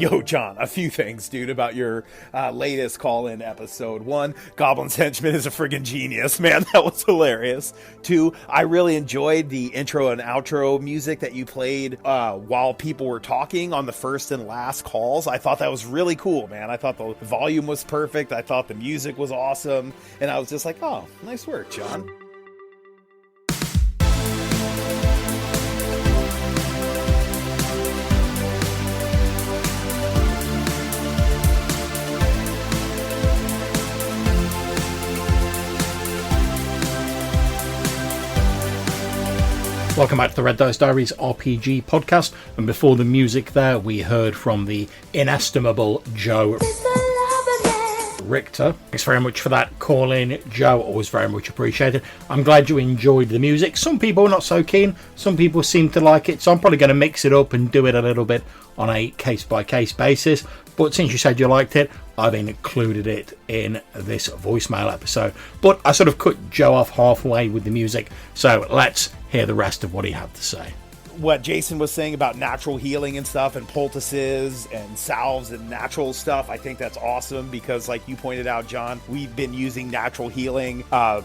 Yo, John, a few things, dude, about your latest call-in episode. 1, Goblin's Henchman is a friggin' genius, man. That was hilarious. 2, I really enjoyed the intro and outro music that you played while people were talking on the first and last calls. I thought that was really cool, man. I thought the volume was perfect. I thought the music was awesome. And I was just like, oh, nice work, John. Welcome back to the Red Dice Diaries RPG podcast, and before the music there we heard from the inestimable Joe Richter. Thanks very much for that call in, Joe. Always very much appreciated. I'm glad you enjoyed the music. Some people are not so keen, some people seem to like it, so I'm probably going to mix it up and do it a little bit on a case by case basis. But since you said you liked it, I've included it in this voicemail episode. But I sort of cut Joe off halfway with the music, so let's hear the rest of what he had to say. What Jason was saying about natural healing and stuff, and poultices and salves and natural stuff, I think that's awesome because, like you pointed out, John, we've been using natural healing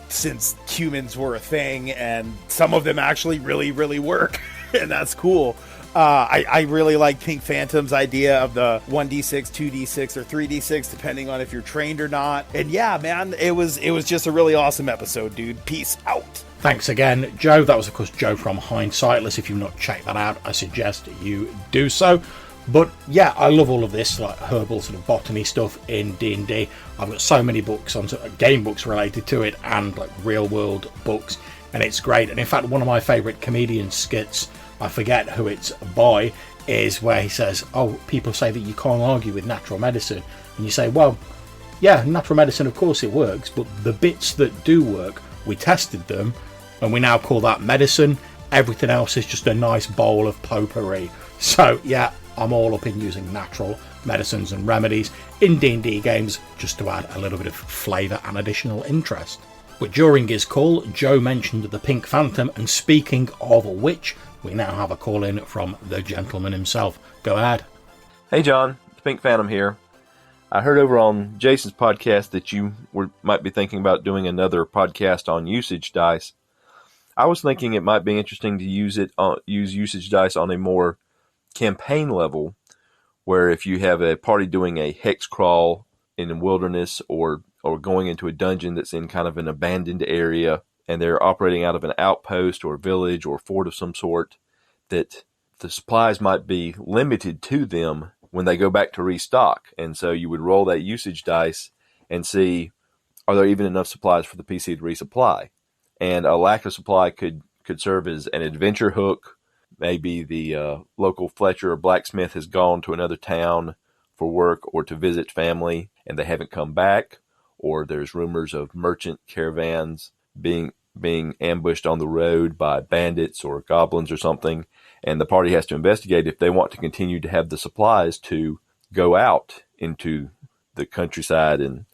since humans were a thing, and some of them actually really, really work, and that's cool. I really like Pink Phantom's idea of the 1d6, 2d6, or 3d6, depending on if you're trained or not. And yeah, man, it was just a really awesome episode, dude. Peace out. Thanks again, Joe. That was, of course, Joe from Hindsightless. If you've not checked that out, I suggest you do so. But yeah, I love all of this like herbal sort of botany stuff in D&D. I've got so many books on game books related to it, and like real world books, and it's great. And in fact, one of my favourite comedian skits, I forget who it's by, is where he says, oh, people say that you can't argue with natural medicine. And you say, well, yeah, natural medicine, of course it works, but the bits that do work, we tested them, and we now call that medicine. Everything else is just a nice bowl of potpourri. So yeah, I'm all up in using natural medicines and remedies in D&D games, just to add a little bit of flavour and additional interest. But during his call, Joe mentioned the Pink Phantom, and speaking of which, we now have a call in from the gentleman himself. Go ahead. Hey John, the Pink Phantom here. I heard over on Jason's podcast that you might be thinking about doing another podcast on usage dice. I was thinking it might be interesting to use usage dice on a more campaign level, where if you have a party doing a hex crawl in the wilderness or going into a dungeon that's in kind of an abandoned area, and they're operating out of an outpost or village or fort of some sort, that the supplies might be limited to them when they go back to restock. And so you would roll that usage dice and see, are there even enough supplies for the PC to resupply? And a lack of supply could serve as an adventure hook. Maybe the local Fletcher or blacksmith has gone to another town for work or to visit family, and they haven't come back. Or there's rumors of merchant caravans being ambushed on the road by bandits or goblins or something, and the party has to investigate if they want to continue to have the supplies to go out into the countryside and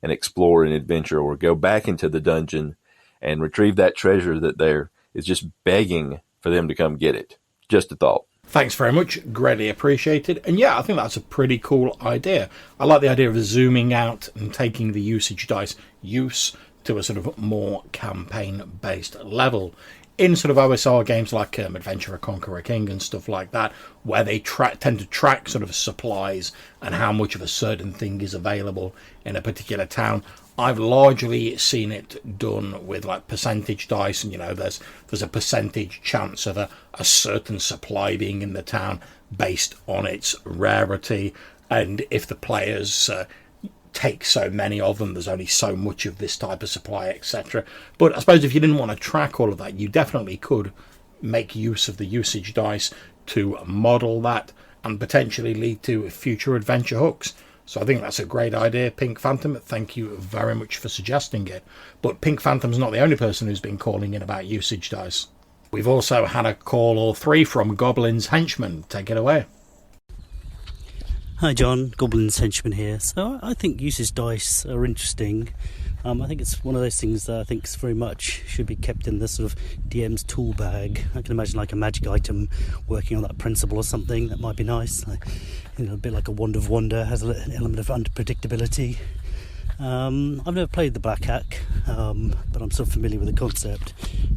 explore and adventure, or go back into the dungeon and retrieve that treasure that there is just begging for them to come get it. Just a thought. Thanks very much. Greatly appreciated. And yeah, I think that's a pretty cool idea. I like the idea of zooming out and taking the usage dice use to a sort of more campaign-based level. In sort of OSR games like Adventure of Conqueror King and stuff like that, where they tend to track sort of supplies and how much of a certain thing is available in a particular town, I've largely seen it done with like percentage dice, and there's a percentage chance of a certain supply being in the town based on its rarity, and if the players take so many of them, there's only so much of this type of supply, etc. But I suppose if you didn't want to track all of that, you definitely could make use of the usage dice to model that and potentially lead to future adventure hooks. So I think that's a great idea, Pink Phantom. Thank you very much for suggesting it. But Pink Phantom's not the only person who's been calling in about usage dice. We've also had a call or three from Goblin's Henchman. Take it away. Hi John, Goblin's Henchman here. So I think usage dice are interesting. I think it's one of those things that I think very much should be kept in the sort of DM's tool bag. I can imagine like a magic item working on that principle or something. That might be nice. a bit like a Wand of Wonder, has an element of unpredictability. I've never played the Black Hack, but I'm sort of familiar with the concept.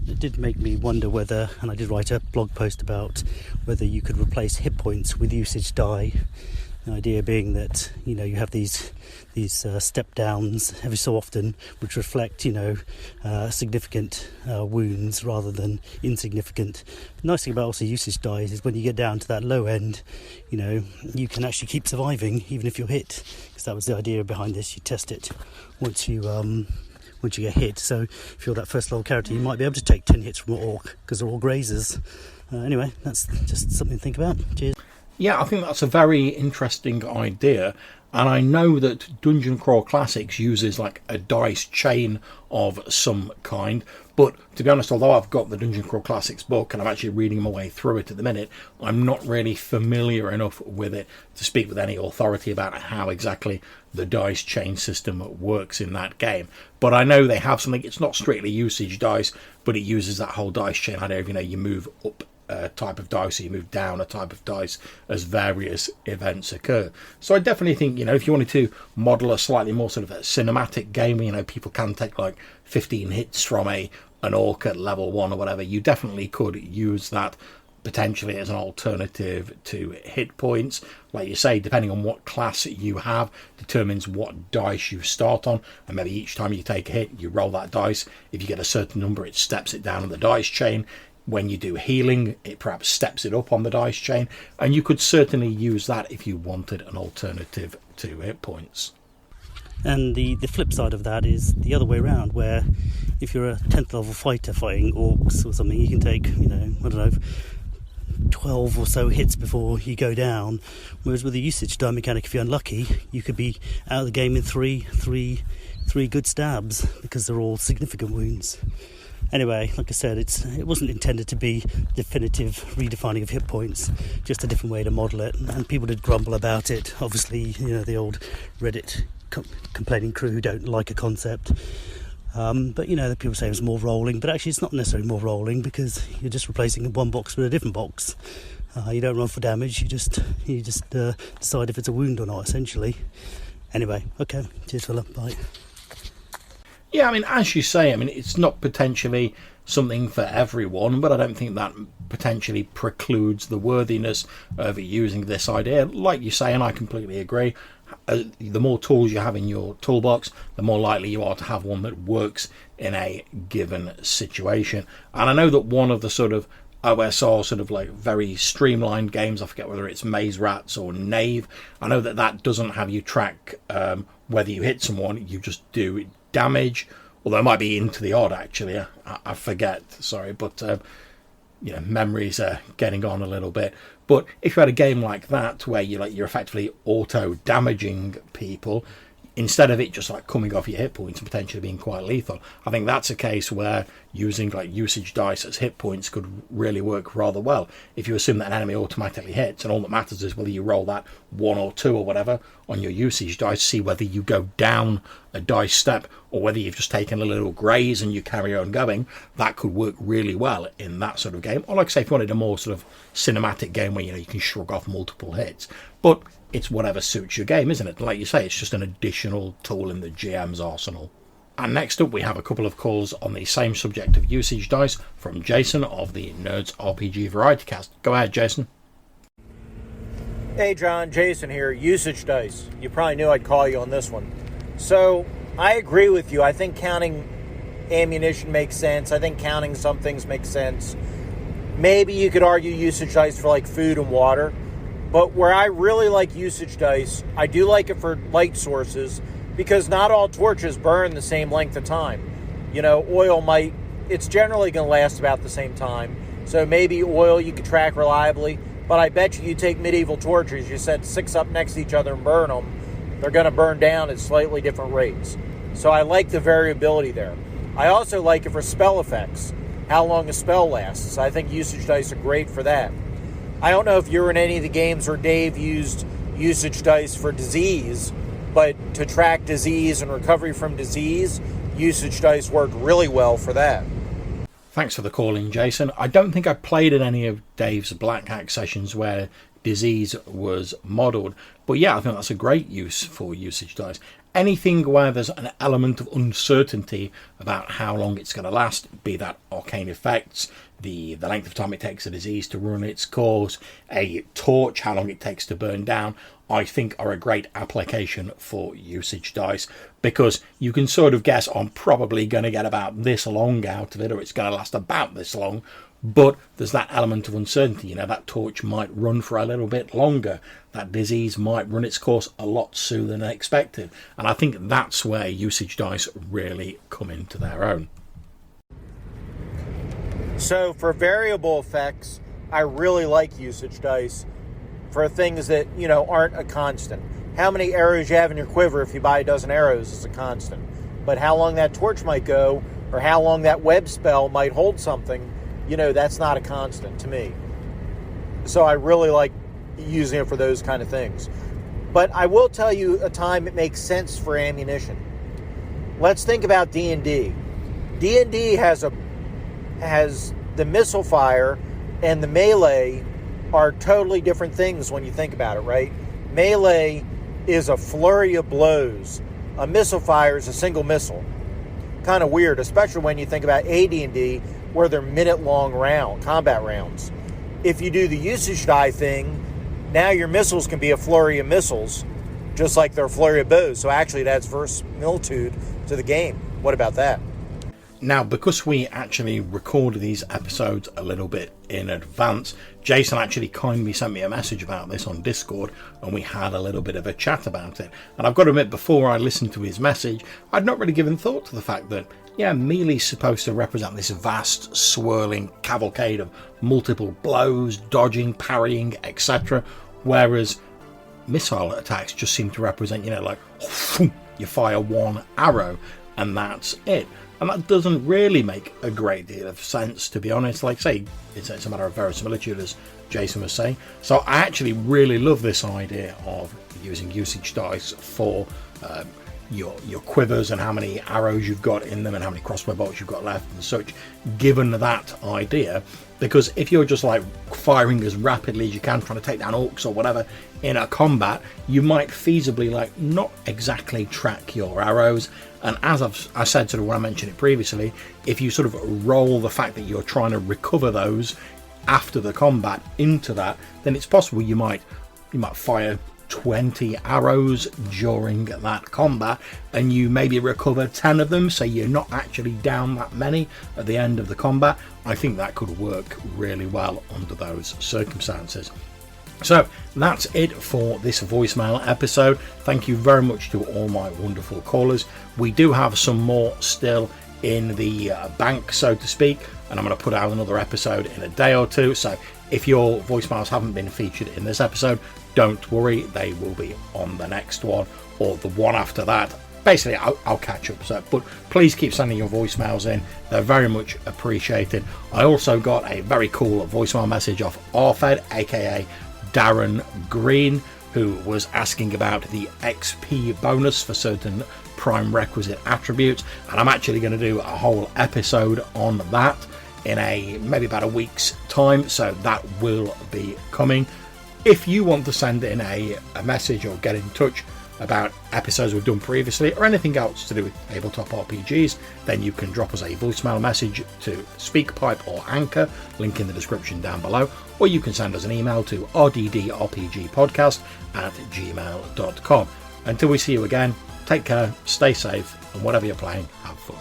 It did make me wonder whether, and I did write a blog post about whether you could replace hit points with usage die. The idea being that you have these step downs every so often, which reflect significant wounds rather than insignificant. The nice thing about also usage dies is when you get down to that low end, you can actually keep surviving even if you're hit, because that was the idea behind this. You test it once you get hit. So if you're that first level character, you might be able to take 10 hits from an orc because they're all grazers. Anyway, that's just something to think about. Cheers. Yeah, I think that's a very interesting idea, and I know that Dungeon Crawl Classics uses like a dice chain of some kind, but to be honest, although I've got the Dungeon Crawl Classics book and I'm actually reading my way through it at the minute, I'm not really familiar enough with it to speak with any authority about how exactly the dice chain system works in that game. But I know they have something. It's not strictly usage dice, but it uses that whole dice chain idea of, you move up a type of dice, or you move down a type of dice as various events occur. So I definitely think, if you wanted to model a slightly more sort of a cinematic game, people can take like 15 hits from an orc at level 1 or whatever, you definitely could use that potentially as an alternative to hit points. Like you say, depending on what class you have determines what dice you start on, and maybe each time you take a hit you roll that dice. If you get a certain number, it steps it down on the dice chain. When you do healing, it perhaps steps it up on the dice chain, and you could certainly use that if you wanted an alternative to hit points. And the flip side of that is the other way around, where if you're a 10th level fighter fighting orcs or something, you can take, 12 or so hits before you go down, whereas with the usage die mechanic, if you're unlucky, you could be out of the game in three good stabs, because they're all significant wounds. Anyway, like I said, it wasn't intended to be definitive redefining of hit points, just a different way to model it. And people did grumble about it. Obviously, the old Reddit complaining crew who don't like a concept. But the people say it was more rolling, but actually it's not necessarily more rolling, because you're just replacing one box with a different box. You don't run for damage. You just decide if it's a wound or not, essentially. Anyway, okay. Cheers, fella. Bye. Yeah, as you say, it's not potentially something for everyone, but I don't think that potentially precludes the worthiness of using this idea. Like you say, and I completely agree, the more tools you have in your toolbox, the more likely you are to have one that works in a given situation. And I know that one of the sort of OSR sort of like very streamlined games, I forget whether it's Maze Rats or Knave, I know that doesn't have you track whether you hit someone, you just do damage, although it might be into the odd actually. I forget, sorry, but memories are getting on a little bit. But if you had a game like that where you're effectively auto damaging people, instead of it just like coming off your hit points and potentially being quite lethal, I think that's a case where using like usage dice as hit points could really work rather well. If you assume that an enemy automatically hits, and all that matters is whether you roll that 1 or 2 or whatever on your usage dice, see whether you go down a dice step or whether you've just taken a little graze and you carry on going, that could work really well in that sort of game. Or like I say, if you wanted a more sort of cinematic game where you can shrug off multiple hits, but it's whatever suits your game, isn't it? Like you say, it's just an additional tool in the GM's arsenal. And next up, we have a couple of calls on the same subject of usage dice from Jason of the Nerds RPG Variety Cast. Go ahead, Jason. Hey John, Jason here, usage dice. You probably knew I'd call you on this one. So, I agree with you. I think counting ammunition makes sense. I think counting some things makes sense. Maybe you could argue usage dice for like food and water. But where I really like usage dice, I do like it for light sources, because not all torches burn the same length of time. Oil it's generally going to last about the same time. So maybe oil you could track reliably, but I bet you take medieval torches, you set 6 up next to each other and burn them, they're going to burn down at slightly different rates. So I like the variability there. I also like it for spell effects, how long a spell lasts. I think usage dice are great for that. I don't know if you were in any of the games where Dave used usage dice for disease, but to track disease and recovery from disease, usage dice work really well for that. Thanks for the call in, Jason. I don't think I played in any of Dave's Black Hack sessions where disease was modelled. But yeah, I think that's a great use for usage dice. Anything where there's an element of uncertainty about how long it's going to last, be that arcane effects, the length of time it takes a disease to run its course, a torch, how long it takes to burn down, I think are a great application for usage dice, because you can sort of guess I'm probably going to get about this long out of it, or it's going to last about this long. But there's that element of uncertainty. That torch might run for a little bit longer. That disease might run its course a lot sooner than expected. And I think that's where usage dice really come into their own. So for variable effects, I really like usage dice for things that, aren't a constant. How many arrows you have in your quiver if you buy a dozen arrows is a constant. But how long that torch might go, or how long that web spell might hold something, that's not a constant to me. So I really like using it for those kind of things. But I will tell you a time it makes sense for ammunition. Let's think about D&D. D&D has the missile fire and the melee are totally different things when you think about it, right? Melee is a flurry of blows. A missile fire is a single missile. Kind of weird, especially when you think about AD&D, where they're minute-long combat rounds. If you do the usage die thing, now your missiles can be a flurry of missiles, just like they're a flurry of bows. So actually, it adds verisimilitude to the game. What about that? Now, because we actually recorded these episodes a little bit in advance, Jason actually kindly sent me a message about this on Discord, and we had a little bit of a chat about it. And I've got to admit, before I listened to his message, I'd not really given thought to the fact that, melee's supposed to represent this vast, swirling cavalcade of multiple blows, dodging, parrying, etc., whereas missile attacks just seem to represent, you fire one arrow, and that's it. And that doesn't really make a great deal of sense, to be honest. Like, say, it's a matter of verisimilitude, as Jason was saying. So I actually really love this idea of using usage dice for your quivers and how many arrows you've got in them and how many crossbow bolts you've got left and such, given that idea. Because if you're just like firing as rapidly as you can, trying to take down orcs or whatever in a combat, you might feasibly not exactly track your arrows. And as I said sort of when I mentioned it previously, if you sort of roll the fact that you're trying to recover those after the combat into that, then it's possible you might fire 20 arrows during that combat and you maybe recover 10 of them, so you're not actually down that many at the end of the combat. I think that could work really well under those circumstances. So that's it for this voicemail episode. Thank you very much to all my wonderful callers. We do have some more still in the bank, so to speak, and I'm going to put out another episode in a day or two. So if your voicemails haven't been featured in this episode, don't worry, they will be on the next one or the one after that. Basically, I'll catch up. But please keep sending your voicemails in. They're very much appreciated. I also got a very cool voicemail message off Arfed, aka Darren Green, who was asking about the XP bonus for certain prime requisite attributes, and I'm actually going to do a whole episode on that in maybe about a week's time, so that will be coming. If you want to send in a message or get in touch about episodes we've done previously or anything else to do with tabletop RPGs, then you can drop us a voicemail message to SpeakPipe or Anchor, link in the description down below, or you can send us an email to rddrpgpodcast@gmail.com. Until we see you again, take care, stay safe, and whatever you're playing, have fun.